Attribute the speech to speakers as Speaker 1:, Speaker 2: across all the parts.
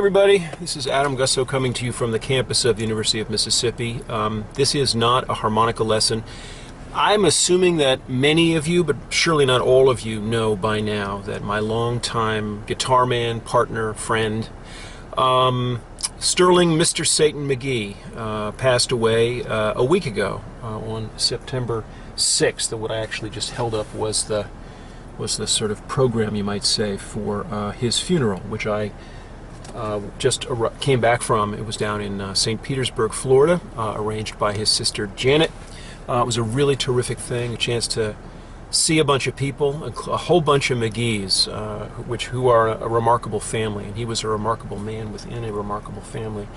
Speaker 1: everybody, this is Adam Gussow coming to you from the campus of the University of Mississippi. This is not a harmonica lesson. I'm assuming that many of you, but surely not all of you, know by now that my longtime guitar man, partner, friend, Sterling Mr. Satan Magee passed away a week ago on September 6th. What I actually just held up was the sort of program, you might say, for his funeral, which I just came back from. It was down in St. Petersburg, Florida, arranged by his sister Janet. It was a really terrific thing, a chance to see a bunch of people, a whole bunch of Magees, who are a remarkable family, and he was a remarkable man within a remarkable family.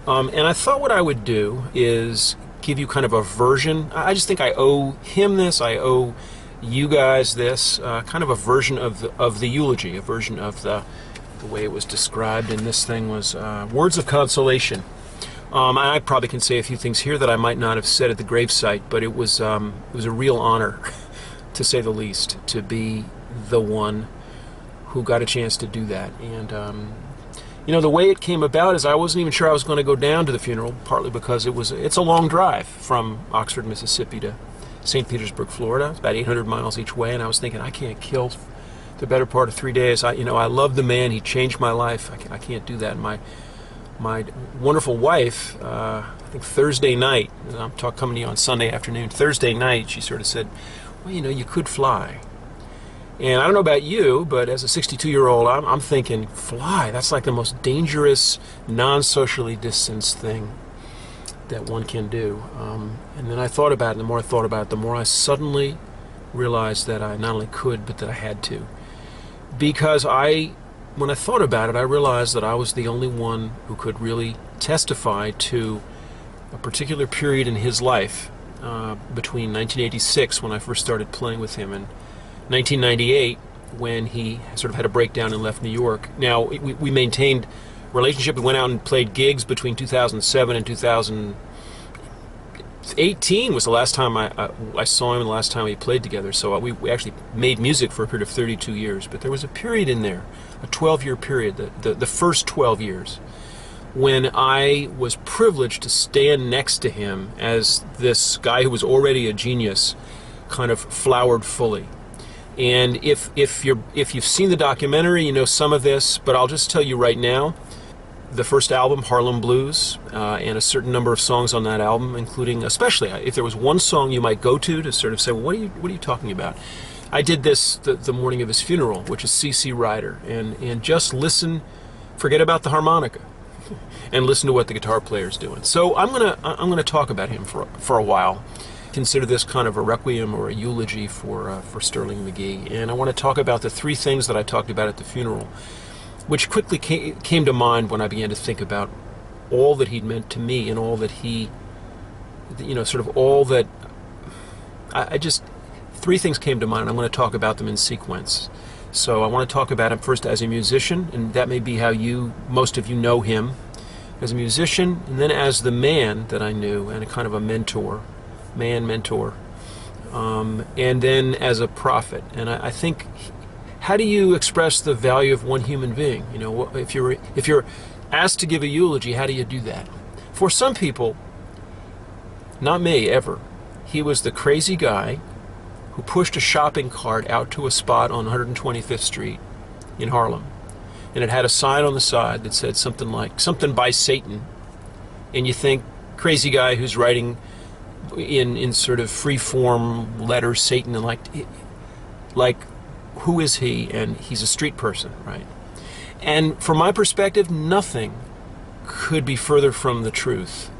Speaker 1: And I thought what I would do is give you kind of a version. I just think I owe him this, I owe you guys this, kind of a version of the eulogy, a version of the way it was described in this thing was words of consolation. I probably can say a few things here that I might not have said at the gravesite, but it was a real honor, to say the least, to be the one who got a chance to do that. And you know, the way it came about is I wasn't even sure I was going to go down to the funeral, partly because it's a long drive from Oxford, Mississippi to St. Petersburg, Florida. It's about 800 miles each way, and I was thinking, I can't kill the better part of 3 days. I love the man. He changed my life. I can't do that. And my wonderful wife, I think Thursday night, and I'm coming to you on Sunday afternoon, Thursday night, she sort of said, well, you could fly. And I don't know about you, but as a 62-year-old, I'm thinking, fly? That's like the most dangerous, non-socially distanced thing that one can do. And then I thought about it, and the more I thought about it, the more I suddenly realized that I not only could, but that I had to. Because when I thought about it, I realized that I was the only one who could really testify to a particular period in his life between 1986, when I first started playing with him, and 1998, when he sort of had a breakdown and left New York. Now, we maintained relationship. We went out and played gigs between 2007 and 2018 was the last time I saw him, and the last time we played together. So we actually made music for a period of 32 years. But there was a period in there, a 12-year period, the first 12 years, when I was privileged to stand next to him as this guy who was already a genius kind of flowered fully. And if you've seen the documentary, you know some of this, but I'll just tell you right now, the first album, Harlem Blues, and a certain number of songs on that album, including, especially, if there was one song you might go to sort of say, well, what are you talking about? I did this the morning of his funeral, which is C.C. Rider, and just listen, forget about the harmonica, and listen to what the guitar player's doing. So I'm gonna talk about him for a while. Consider this kind of a requiem or a eulogy for Sterling Magee, and I want to talk about the three things that I talked about at the funeral, which quickly came to mind when I began to think about all that he'd meant to me and all that he, sort of all that, three things came to mind. I'm going to talk about them in sequence. So I want to talk about him first as a musician, and that may be how most of you know him, as a musician, and then as the man that I knew, and a kind of a mentor, mentor, and then as a prophet. And I think, how do you express the value of one human being? If you're asked to give a eulogy, how do you do that? For some people, not me ever, he was the crazy guy who pushed a shopping cart out to a spot on 125th Street in Harlem, and it had a sign on the side that said something like, something by Satan, and you think, crazy guy who's writing in sort of free-form letters, Satan, and like who is he? And he's a street person, right? And from my perspective, nothing could be further from the truth.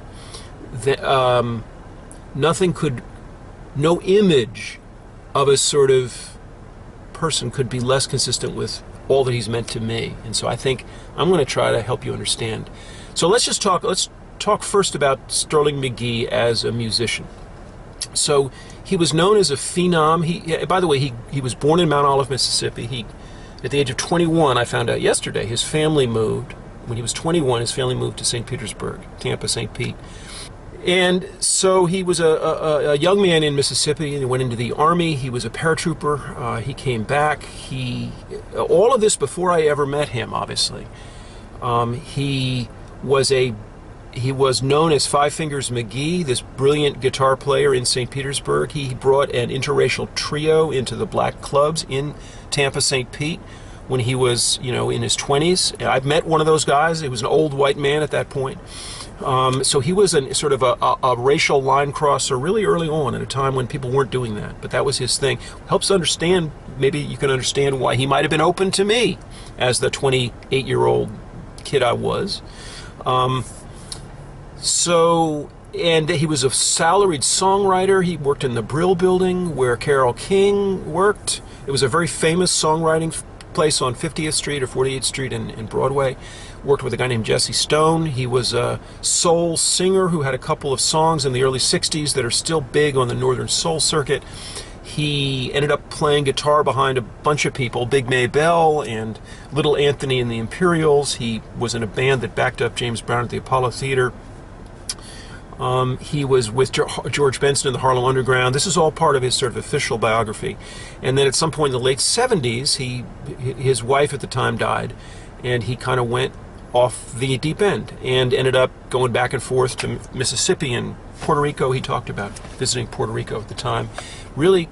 Speaker 1: No image of a sort of person could be less consistent with all that he's meant to me. And so I think I'm going to try to help you understand. So let's talk first about Sterling Magee as a musician. So he was known as a phenom. By the way, he was born in Mount Olive, Mississippi. At the age of 21, I found out yesterday, his family moved. When he was 21, his family moved to St. Petersburg, Tampa, St. Pete. And so he was a young man in Mississippi, and he went into the Army. He was a paratrooper. He came back. All of this before I ever met him, obviously. He was known as Five Fingers Magee, this brilliant guitar player in St. Petersburg. He brought an interracial trio into the black clubs in Tampa, St. Pete, when he was, in his 20s. I've met one of those guys. He was an old white man at that point. So he was sort of a racial line crosser really early on, at a time when people weren't doing that. But that was his thing. Helps understand, maybe you can understand why he might have been open to me as the 28-year-old kid I was. And he was a salaried songwriter. He worked in the Brill Building, where Carole King worked. It was a very famous songwriting place on 50th Street or 48th Street in Broadway. Worked with a guy named Jesse Stone. He was a soul singer who had a couple of songs in the early 60s that are still big on the Northern Soul circuit. He ended up playing guitar behind a bunch of people, Big Maybelle and Little Anthony and the Imperials. He was in a band that backed up James Brown at the Apollo Theater. He was with George Benson in the Harlem Underground. This is all part of his sort of official biography. And then at some point in the late 70s, his wife at the time died, and he kind of went off the deep end and ended up going back and forth to Mississippi and Puerto Rico. He talked about visiting Puerto Rico at the time. Really,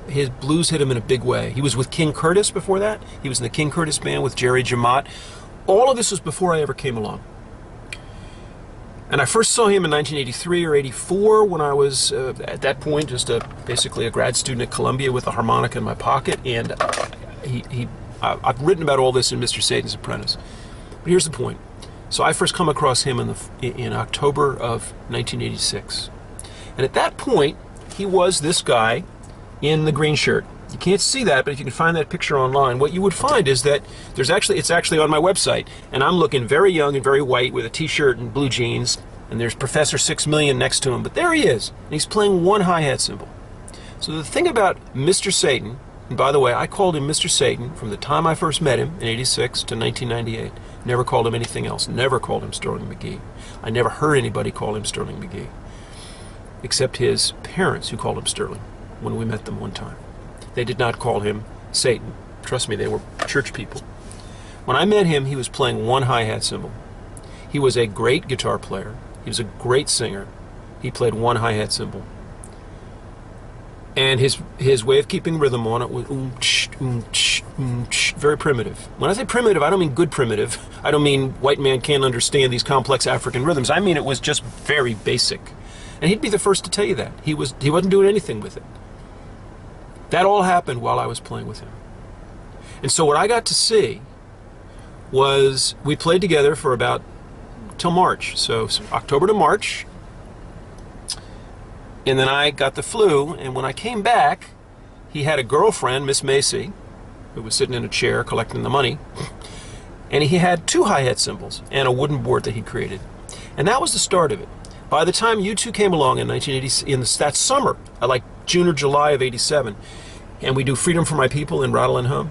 Speaker 1: his blues hit him in a big way. He was with King Curtis before that. He was in the King Curtis band with Jerry Jamot. All of this was before I ever came along. And I first saw him in 1983 or 84 when I was, at that point, just basically a grad student at Columbia with a harmonica in my pocket. And I've written about all this in Mr. Satan's Apprentice. But here's the point. So I first come across him in October of 1986. And at that point, he was this guy in the green shirt. You can't see that, but if you can find that picture online, what you would find is that it's actually on my website, and I'm looking very young and very white with a t-shirt and blue jeans, and there's Professor 6 Million next to him, but there he is, and he's playing one hi-hat cymbal. So the thing about Mr. Satan, and by the way, I called him Mr. Satan from the time I first met him in 86 to 1998. Never called him anything else, never called him Sterling Magee. I never heard anybody call him Sterling Magee, except his parents, who called him Sterling when we met them one time. They did not call him Satan. Trust me, they were church people. When I met him, he was playing one hi-hat cymbal. He was a great guitar player. He was a great singer. He played one hi-hat cymbal. And his way of keeping rhythm on it was very primitive. When I say primitive, I don't mean good primitive. I don't mean white man can't understand these complex African rhythms. I mean it was just very basic. And he'd be the first to tell you that. He wasn't doing anything with it. That all happened while I was playing with him. And so what I got to see was, we played together for about till March. So October to March. And then I got the flu, and when I came back, he had a girlfriend, Miss Macy, who was sitting in a chair collecting the money, and he had two hi-hat cymbals and a wooden board that he created. And that was the start of it. By the time you two came along in 1980, that summer, like June or July of 87, and we do Freedom for My People in Rattle and Hum,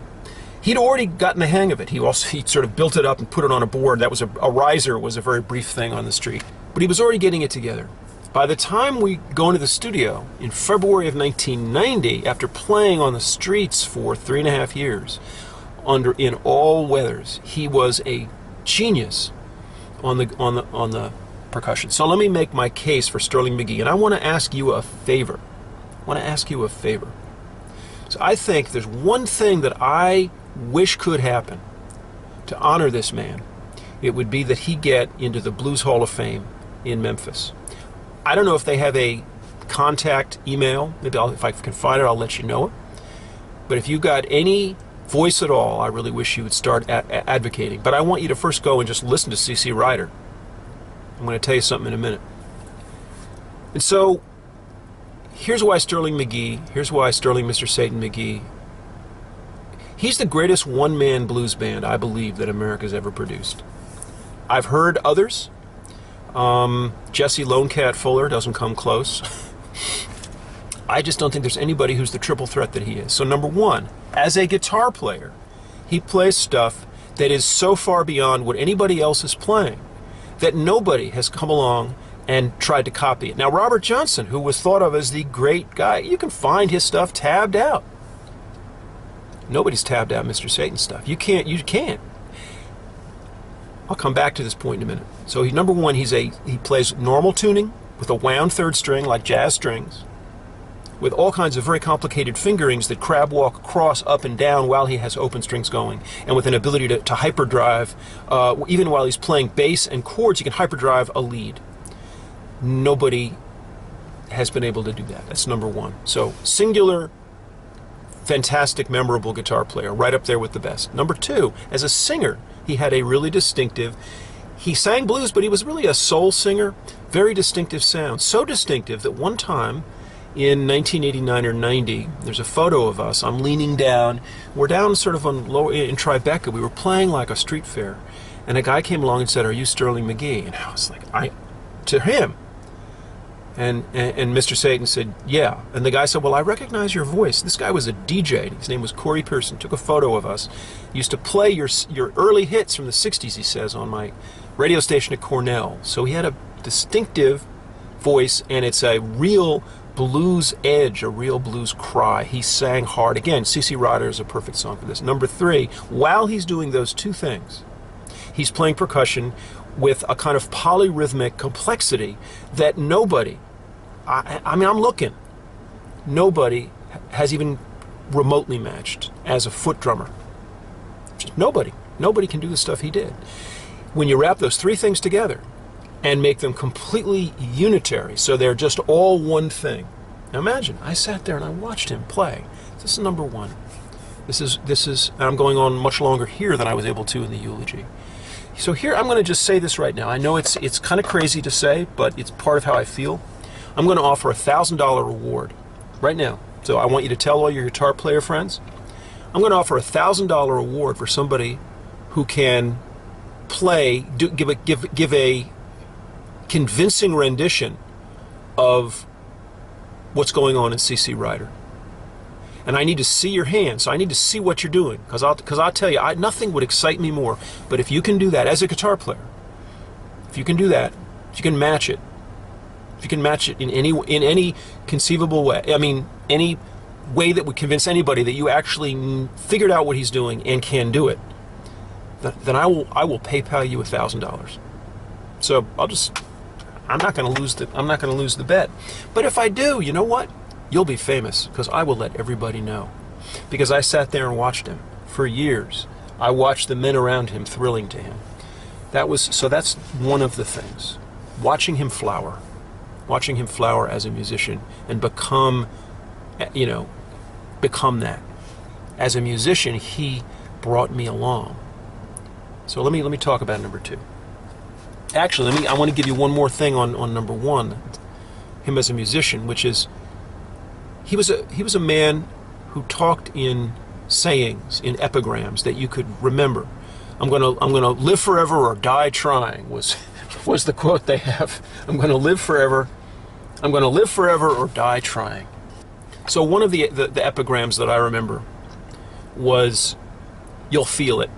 Speaker 1: he'd already gotten the hang of it. He sort of built it up and put it on a board. That was a riser was a very brief thing on the street. But he was already getting it together. By the time we go into the studio in February of 1990, after playing on the streets for 3.5 years, in all weathers, he was a genius on the percussion. So let me make my case for Sterling Magee, and I want to ask you a favor. So I think there's one thing that I wish could happen to honor this man. It would be that he get into the Blues Hall of Fame in Memphis. I don't know if they have a contact email. Maybe if I can find it, I'll let you know it. But if you've got any voice at all, I really wish you would start advocating. But I want you to first go and just listen to C.C. Ryder. I'm going to tell you something in a minute. And so, here's why Sterling Mr. Satan Magee, he's the greatest one-man blues band, I believe, that America's ever produced. I've heard others. Jesse Lone Cat Fuller doesn't come close. I just don't think there's anybody who's the triple threat that he is. So number one, as a guitar player, he plays stuff that is so far beyond what anybody else is playing that nobody has come along and tried to copy it. Now, Robert Johnson, who was thought of as the great guy, you can find his stuff tabbed out. Nobody's tabbed out Mr. Satan's stuff. You can't. I'll come back to this point in a minute. So number one, he plays normal tuning with a wound third string like jazz strings, with all kinds of very complicated fingerings that crab walk across up and down while he has open strings going, and with an ability to hyperdrive, even while he's playing bass and chords, he can hyperdrive a lead. Nobody has been able to do that. That's number one. So singular, fantastic, memorable guitar player, right up there with the best. Number two, as a singer, he had a really distinctive, he sang blues, but he was really a soul singer, very distinctive sound. So distinctive that one time in 1989 or 90, there's a photo of us. I'm leaning down. We're down sort of in Tribeca. We were playing like a street fair. And a guy came along and said, "Are you Sterling Magee?" And I was like, to him. And Mr. Satan said, "Yeah." And the guy said, "Well, I recognize your voice." This guy was a DJ. His name was Corey Pearson. Took a photo of us. Used to play your early hits from the 60s, he says, on my radio station at Cornell. So he had a distinctive voice, and it's a real blues edge, a real blues cry. He sang hard. Again, C.C. Rider is a perfect song for this. Number three, while he's doing those two things, he's playing percussion with a kind of polyrhythmic complexity that nobody, I mean, I'm looking, nobody has even remotely matched as a foot drummer. Just nobody. Nobody can do the stuff he did. When you wrap those three things together and make them completely unitary, so they're just all one thing. Now imagine, I sat there and I watched him play. This is number one. This is, and I'm going on much longer here than I was able to in the eulogy. So here, I'm going to just say this right now. I know it's kind of crazy to say, but it's part of how I feel. I'm going to offer a $1,000 reward right now. So I want you to tell all your guitar player friends. I'm going to offer a $1,000 reward for somebody who can play, give a convincing rendition of what's going on in C.C. Rider. And I need to see your hands. So I need to see what you're doing, because I'll tell you, nothing would excite me more. But if you can do that as a guitar player, if you can do that, if you can match it, if you can match it in any conceivable way, I mean, any way that would convince anybody that you actually figured out what he's doing and can do it, then I will PayPal you $1,000. So I'm not going to lose the bet. But if I do, you know what? You'll be famous, because I will let everybody know. Because I sat there and watched him for years. I watched the men around him thrilling to him. So that's one of the things. Watching him flower as a musician and become that. As a musician, he brought me along. So let me talk about number two. Actually, I want to give you one more thing on number one, him as a musician, which is he was a man who talked in sayings, in epigrams that you could remember. I'm gonna live forever or die trying was the quote they have. I'm gonna live forever or die trying. So one of the epigrams that I remember was, "You'll feel it."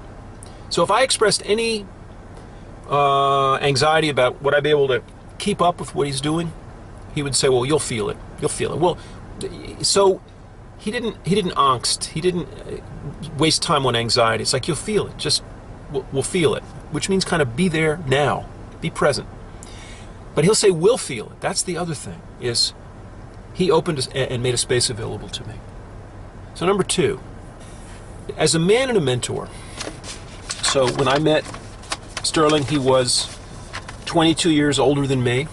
Speaker 1: So if I expressed any anxiety about would I be able to keep up with what he's doing, he would say, "Well, you'll feel it. You'll feel it." Well, so he didn't angst. He didn't waste time on anxiety. It's like, you'll feel it. Just we'll feel it, which means kind of be there now, be present. But he'll say, "We'll feel it." That's the other thing, is he opened and made a space available to me. So number two, as a man and a mentor. So when I met Sterling, he was 22 years older than me.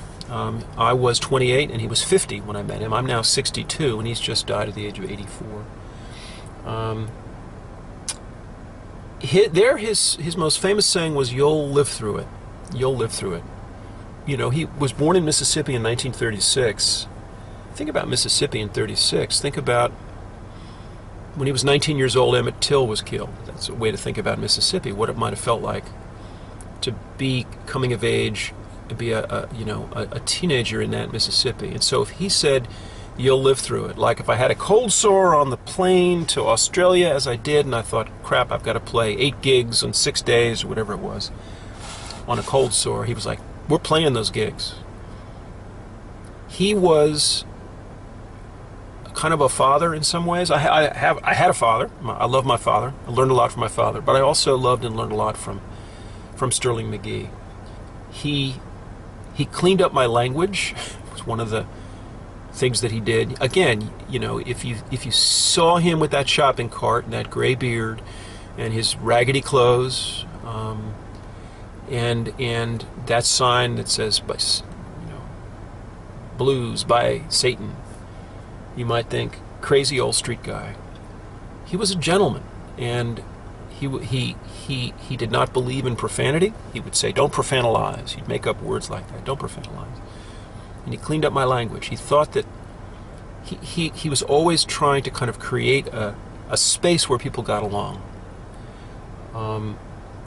Speaker 1: I was 28 and he was 50 when I met him. I'm now 62 and he's just died at the age of 84. His most famous saying was, "You'll live through it. You'll live through it." You know, he was born in Mississippi in 1936. Think about Mississippi in 36. Think about when he was 19 years old, Emmett Till was killed. That's a way to think about Mississippi, what it might have felt like to be coming of age, to be a teenager in that Mississippi. And so if he said, "You'll live through it," like if I had a cold sore on the plane to Australia, as I did, and I thought, crap, I've got to play 8 gigs in 6 days or whatever it was on a cold sore, he was like, "We're playing those gigs." He was kind of a father in some ways. I had a father. I love my father. I learned a lot from my father, but I also loved and learned a lot from from Sterling Magee. He cleaned up my language. It was one of the things that he did. Again, you know, if you saw him with that shopping cart and that gray beard and his raggedy clothes, and that sign that says, "Blues by Satan," you might think, crazy old street guy. He was a gentleman, and he did not believe in profanity. He would say, "Don't profanize." He'd make up words like that, "Don't profanize." And he cleaned up my language. He thought that he was always trying to kind of create a space where people got along.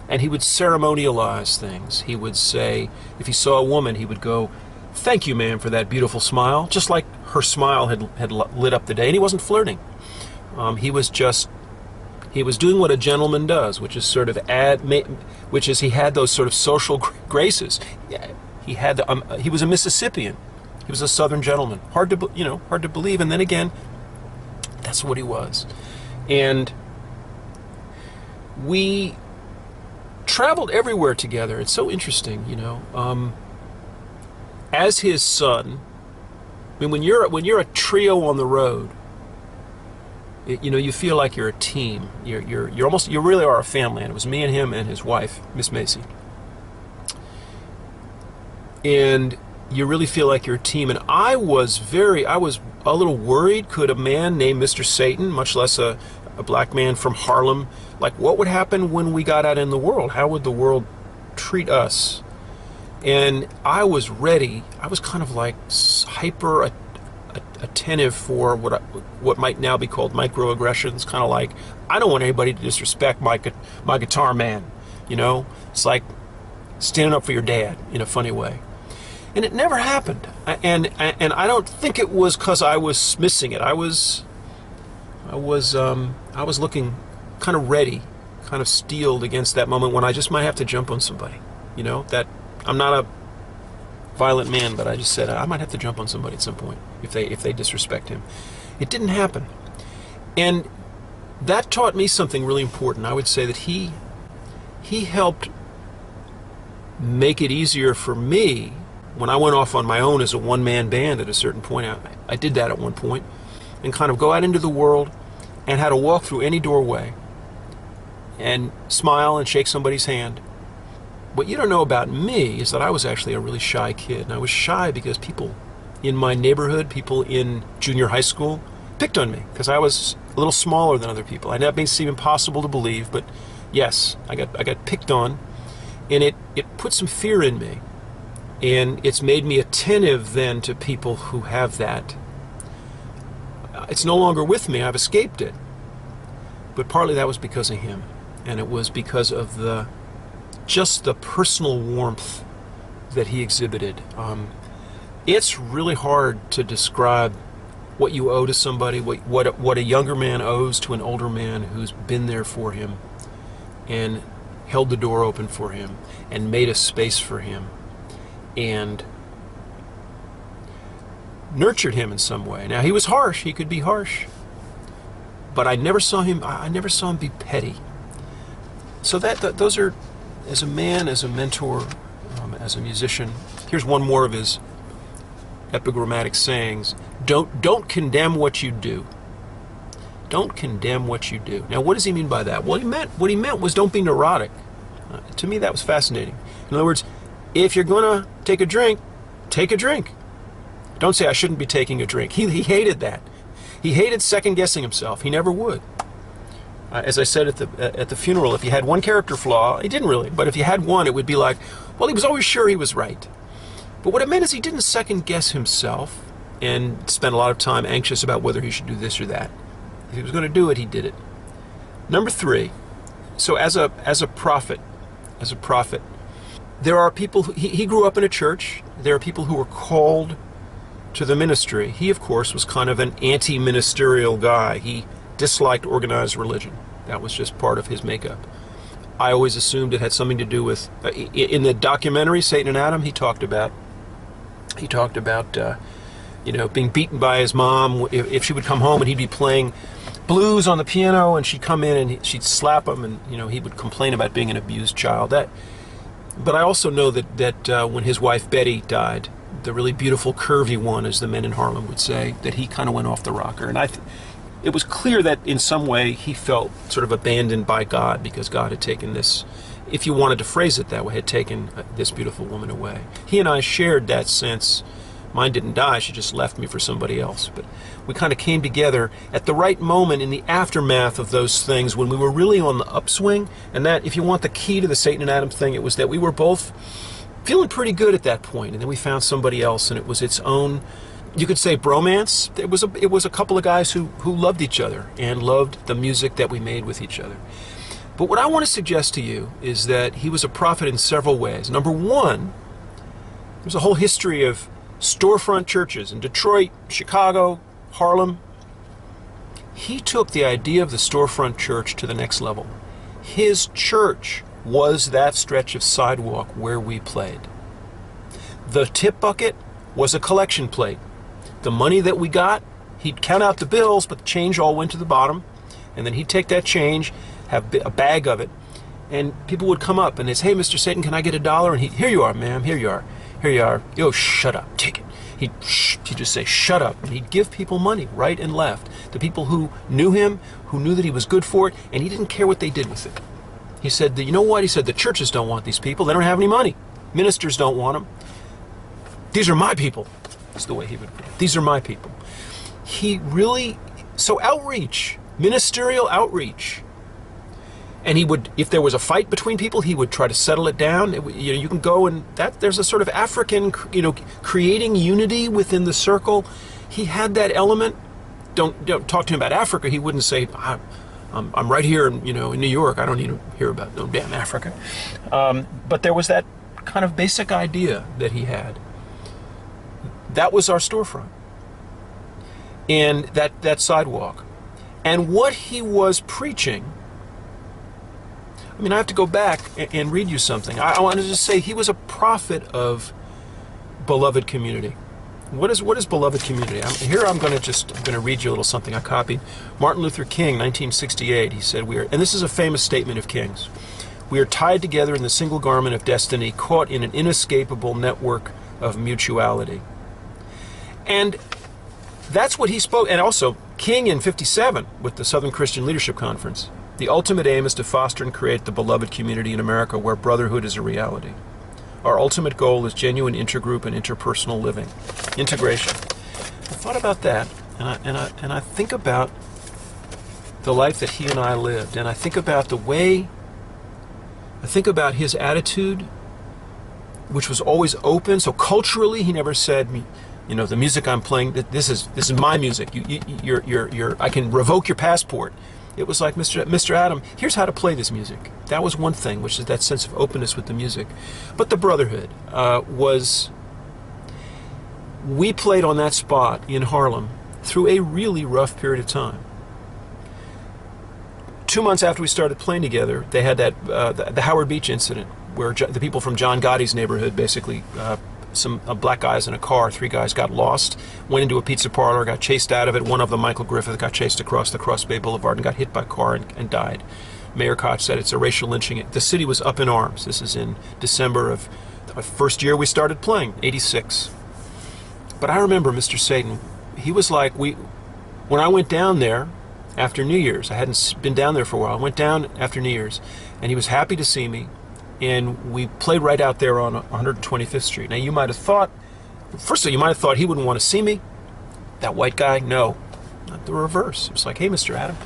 Speaker 1: And he would ceremonialize things. He would say, if he saw a woman, he would go, "Thank you, ma'am, for that beautiful smile," just like her smile had lit up the day. And he wasn't flirting. He was doing what a gentleman does, which is sort of he had those sort of social graces. He was a Mississippian. He was a Southern gentleman. Hard to believe. And then again, that's what he was. And we traveled everywhere together. It's so interesting, you know. As his son, I mean, when you're a trio on the road, you know, you feel like you're a team. You really are a family. And it was me and him and his wife, Miss Macy. And you really feel like you're a team. And I was a little worried. Could a man named Mr. Satan, much less a black man from Harlem, like, what would happen when we got out in the world? How would the world treat us? And I was ready. I was kind of like hyper attentive for what might now be called microaggressions. Kind of like, I don't want anybody to disrespect my guitar man. You know, it's like standing up for your dad in a funny way. And it never happened. And I don't think it was because I was missing it. I was looking kind of ready, kind of steeled against that moment when I just might have to jump on somebody. You know, that I'm not a violent man, but I just said I might have to jump on somebody at some point if they disrespect him. It didn't happen. And that taught me something really important. I would say that he helped make it easier for me when I went off on my own as a one-man band at a certain point. I did that at one point, and kind of go out into the world and had to walk through any doorway and smile and shake somebody's hand. What you don't know about me is that I was actually a really shy kid. And I was shy because people in my neighborhood, people in junior high school, picked on me because I was a little smaller than other people. I know it may seem impossible to believe, but yes, I got picked on, and it put some fear in me. And it's made me attentive then to people who have that. It's no longer with me. I've escaped it. But partly that was because of him. And it was because of just the personal warmth that he exhibited. It's really hard to describe what you owe to somebody, what a younger man owes to an older man who's been there for him and held the door open for him and made a space for him and nurtured him in some way. Now, he was harsh. He could be harsh. But I never saw him be petty. So those are, as a man, as a mentor, as a musician. Here's one more of his epigrammatic sayings. Don't condemn what you do. Don't condemn what you do. Now, what does he mean by that? What he meant was don't be neurotic. To me, that was fascinating. In other words, if you're going to take a drink, take a drink. Don't say, I shouldn't be taking a drink. He hated that. He hated second-guessing himself. He never would. As I said at the funeral, if he had one character flaw, he didn't really, but if he had one, it would be like, well, he was always sure he was right. But what it meant is he didn't second-guess himself and spend a lot of time anxious about whether he should do this or that. If he was going to do it, he did it. Number 3, so as a prophet, there are people, he grew up in a church. There are people who were called to the ministry. He, of course, was kind of an anti-ministerial guy. He disliked organized religion. That was just part of his makeup. I always assumed it had something to do with, in the documentary, Satan and Adam, he talked about being beaten by his mom if she would come home and he'd be playing blues on the piano and she'd come in and she'd slap him, and he would complain about being an abused child. But I also know that when his wife Betty died, the really beautiful curvy one, as the men in Harlem would say, that he kind of went off the rocker. And it was clear that in some way he felt sort of abandoned by God, because God had taken this, if you wanted to phrase it that way, had taken this beautiful woman away. He and I shared that sense. Mine didn't die, she just left me for somebody else. But we kind of came together at the right moment in the aftermath of those things, when we were really on the upswing. And that, if you want the key to the Satan and Adam thing, it was that we were both feeling pretty good at that point, and then we found somebody else, and it was its own, you could say, bromance. It was a couple of guys who loved each other and loved the music that we made with each other. But what I want to suggest to you is that he was a prophet in several ways. Number one, there's a whole history of storefront churches in Detroit, Chicago, Harlem. He took the idea of the storefront church to the next level. His church was that stretch of sidewalk where we played. The tip bucket was a collection plate. The money that we got, he'd count out the bills, but the change all went to the bottom, and then he'd take that change, have a bag of it, and people would come up and they'd say, "Hey, Mr. Satan, can I get $1?" And "Here you are, ma'am, here you are, here you are." "Yo, shut up, take it." He'd just say, "Shut up," and he'd give people money right and left. The people who knew him, who knew that he was good for it, and he didn't care what they did with it. He said, "You know what?" He said, "The churches don't want these people. They don't have any money. Ministers don't want them. These are my people." That's the way he would put it. These are my people. He really, so outreach, ministerial outreach. And he would, if there was a fight between people, he would try to settle it down. You can go and there's a sort of African, creating unity within the circle. He had that element. Don't talk to him about Africa. He wouldn't say, I'm right here in New York. I don't need to hear about no damn Africa. But there was that kind of basic idea that he had. That was our storefront. And that sidewalk. And what he was preaching, I have to go back and read you something. I wanted to say he was a prophet of beloved community. What is beloved community? I'm going to read you a little something I copied. Martin Luther King, 1968. He said, and this is a famous statement of King's, "We are tied together in the single garment of destiny, caught in an inescapable network of mutuality." And that's what he spoke. And also King in 57 with the Southern Christian Leadership Conference. "The ultimate aim is to foster and create the beloved community in America where brotherhood is a reality. Our ultimate goal is genuine intergroup and interpersonal living, integration." I thought about that, and I think about the life that he and I lived, and I think about his attitude, which was always open. So culturally, he never said, the music I'm playing, this is my music. I can revoke your passport. It was like, Mr. Adam, here's how to play this music. That was one thing, which is that sense of openness with the music. But the brotherhood was, we played on that spot in Harlem through a really rough period of time. 2 months after we started playing together, they had the Howard Beach incident, where the people from John Gotti's neighborhood, basically some black guys in a car, 3 guys got lost, went into a pizza parlor, got chased out of it. One of them, Michael Griffith, got chased across the Cross Bay Boulevard and got hit by a car and died. Mayor Koch said it's a racial lynching. The city was up in arms. This is in December of the first year we started playing, 86. But I remember Mr. Satan, he was like, when I went down there after New Year's, I hadn't been down there for a while, I went down after New Year's, and he was happy to see me. And we played right out there on 125th Street. Now you might have thought, first of all, you might have thought he wouldn't want to see me. That white guy, no, not the reverse. It was like, "Hey, Mr. Adam."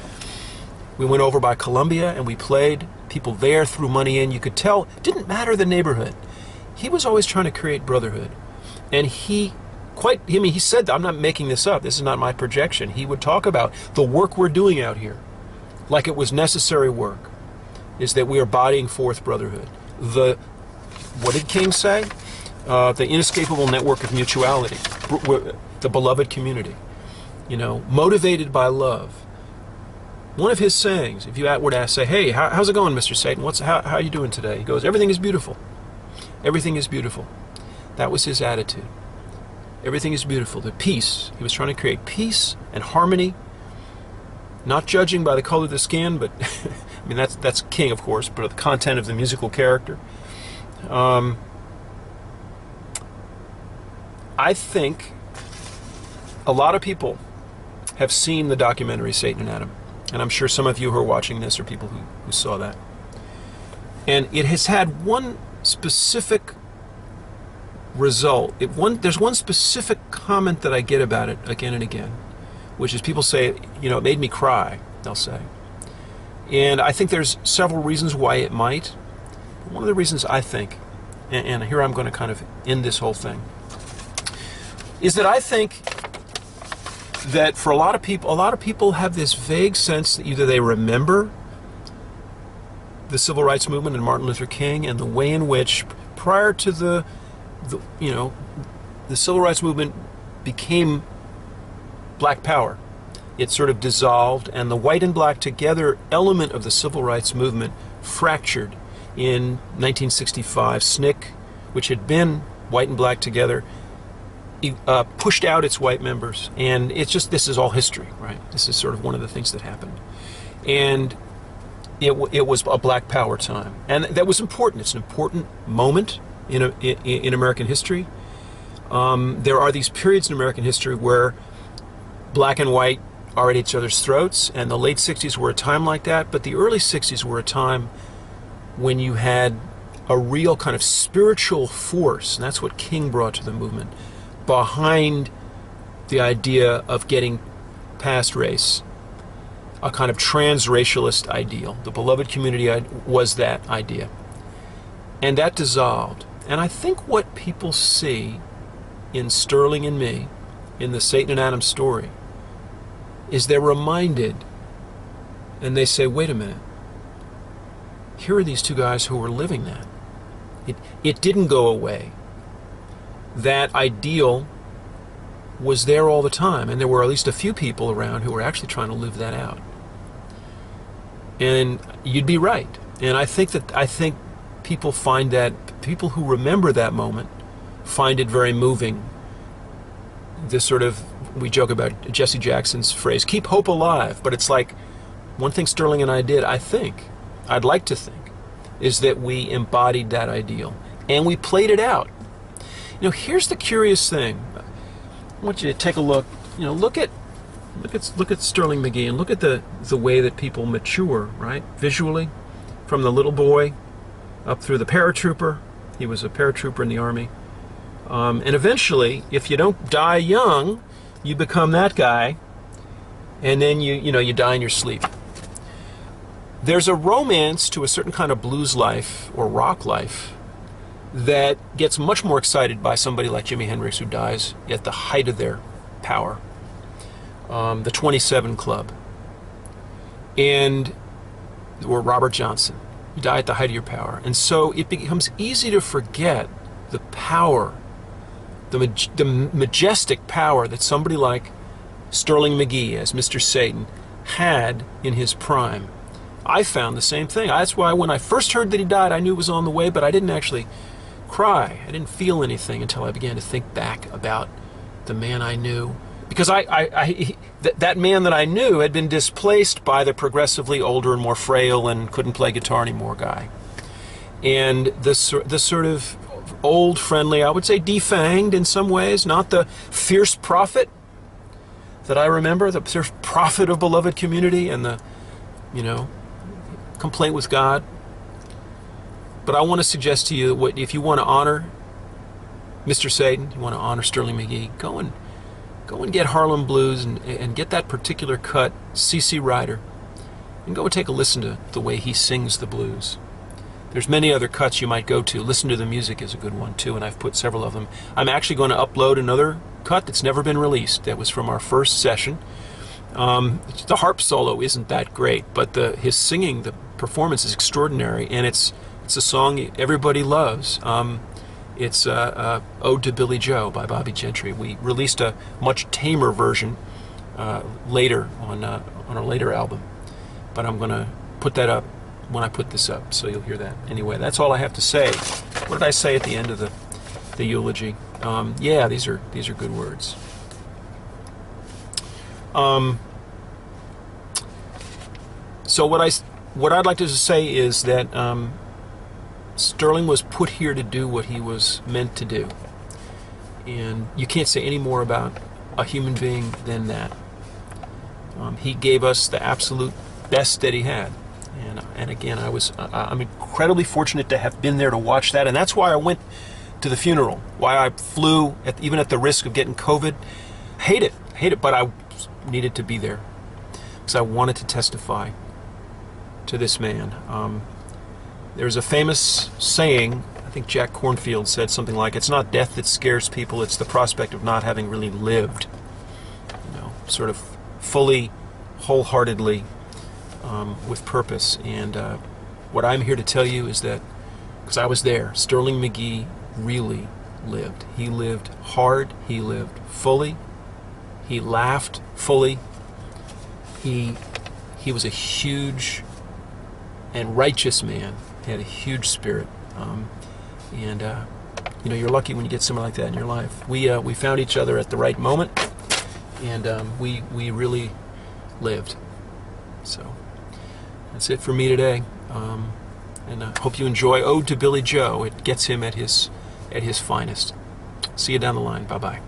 Speaker 1: We went over by Columbia and we played. People there threw money in. You could tell, it didn't matter the neighborhood. He was always trying to create brotherhood. And he said that, I'm not making this up. This is not my projection. He would talk about the work we're doing out here, like it was necessary work, is that we are bodying forth brotherhood. What did King say? The inescapable network of mutuality, the beloved community, motivated by love. One of his sayings, if you were to say, "Hey, how's it going, Mr. Satan? How are you doing today?" He goes, "Everything is beautiful. Everything is beautiful." That was his attitude. Everything is beautiful. The peace. He was trying to create peace and harmony, not judging by the color of the skin, but that's King, of course, but the content of the musical character. I think a lot of people have seen the documentary Satan and Adam, and I'm sure some of you who are watching this are people who saw that. And it has had one specific result. There's one specific comment that I get about it again and again, which is people say, you know, it made me cry, they'll say. And I think there's several reasons why it might. One of the reasons I think, and here I'm going to kind of end this whole thing, is that I think that for a lot of people have this vague sense that either they remember the civil rights movement and Martin Luther King and the way in which prior to the civil rights movement became black power. It sort of dissolved, and the white and black together element of the civil rights movement fractured in 1965. SNCC, which had been white and black together, pushed out its white members, and it's just, this is all history, right? This is sort of one of the things that happened. And it was a black power time, and that was important. It's an important moment in American history. There are these periods in American history where black and white are at each other's throats, and the late 60s were a time like that, but the early 60s were a time when you had a real kind of spiritual force, and that's what King brought to the movement, behind the idea of getting past race, a kind of transracialist ideal. The beloved community was that idea. And that dissolved. And I think what people see in Sterling and me, in the Satan and Adam story, is they're reminded, and they say, wait a minute, here are these two guys who were living that. It didn't go away. That ideal was there all the time, and there were at least a few people around who were actually trying to live that out. And you'd be right. And I think people find that, people who remember that moment find it very moving. This sort of, we joke about Jesse Jackson's phrase, keep hope alive, but it's like, one thing Sterling and I did, I'd like to think, is that we embodied that ideal, and we played it out. You know, here's the curious thing. I want you to take a look, you know, look at Sterling Magee, and look at the way that people mature, right? Visually, from the little boy up through the paratrooper. He was a paratrooper in the Army. And eventually, if you don't die young, you become that guy, and then you die in your sleep. There's a romance to a certain kind of blues life or rock life that gets much more excited by somebody like Jimi Hendrix, who dies at the height of their power. The 27 Club. Or Robert Johnson. You die at the height of your power. And so it becomes easy to forget the power, the majestic power that somebody like Sterling Magee, as Mr. Satan, had in his prime. I found the same thing. That's why when I first heard that he died, I knew it was on the way, but I didn't actually cry. I didn't feel anything until I began to think back about the man I knew. Because that man that I knew had been displaced by the progressively older and more frail and couldn't play guitar anymore guy. And the sort of old, friendly, I would say defanged in some ways, not the fierce prophet that I remember, the fierce prophet of beloved community and the, complaint with God. But I want to suggest to you that if you want to honor Mr. Satan, you want to honor Sterling Magee, go and get Harlem Blues and get that particular cut, C.C. Ryder, and go and take a listen to the way he sings the blues. There's many other cuts you might go to. Listen to the Music is a good one too, and I've put several of them. I'm actually going to upload another cut that's never been released. That was from our first session. The harp solo isn't that great, but his singing, the performance is extraordinary, and it's a song everybody loves. It's Ode to Billy Joe by Bobby Gentry. We released a much tamer version later on our later album, but I'm going to put that up when I put this up, so you'll hear that. Anyway, that's all I have to say. What did I say at the end of the eulogy? Yeah, these are good words. So what I'd like to say is that Sterling was put here to do what he was meant to do. And you can't say any more about a human being than that. He gave us the absolute best that he had. And again, I'm incredibly fortunate to have been there to watch that. And that's why I went to the funeral, why I flew, even at the risk of getting COVID. Hate it, but I needed to be there because I wanted to testify to this man. There's a famous saying, I think Jack Cornfield said something like, it's not death that scares people, it's the prospect of not having really lived. You know, sort of fully, wholeheartedly, with purpose. And what I'm here to tell you is that, because I was there, Sterling Magee really lived. He lived hard, he lived fully, he laughed fully, he was a huge and righteous man. He had a huge spirit. And you know, you're lucky when you get someone like that in your life. We found each other at the right moment, and we really lived. So that's it for me today. And I hope you enjoy Ode to Billy Joe. It gets him at his finest. See you down the line. Bye-bye.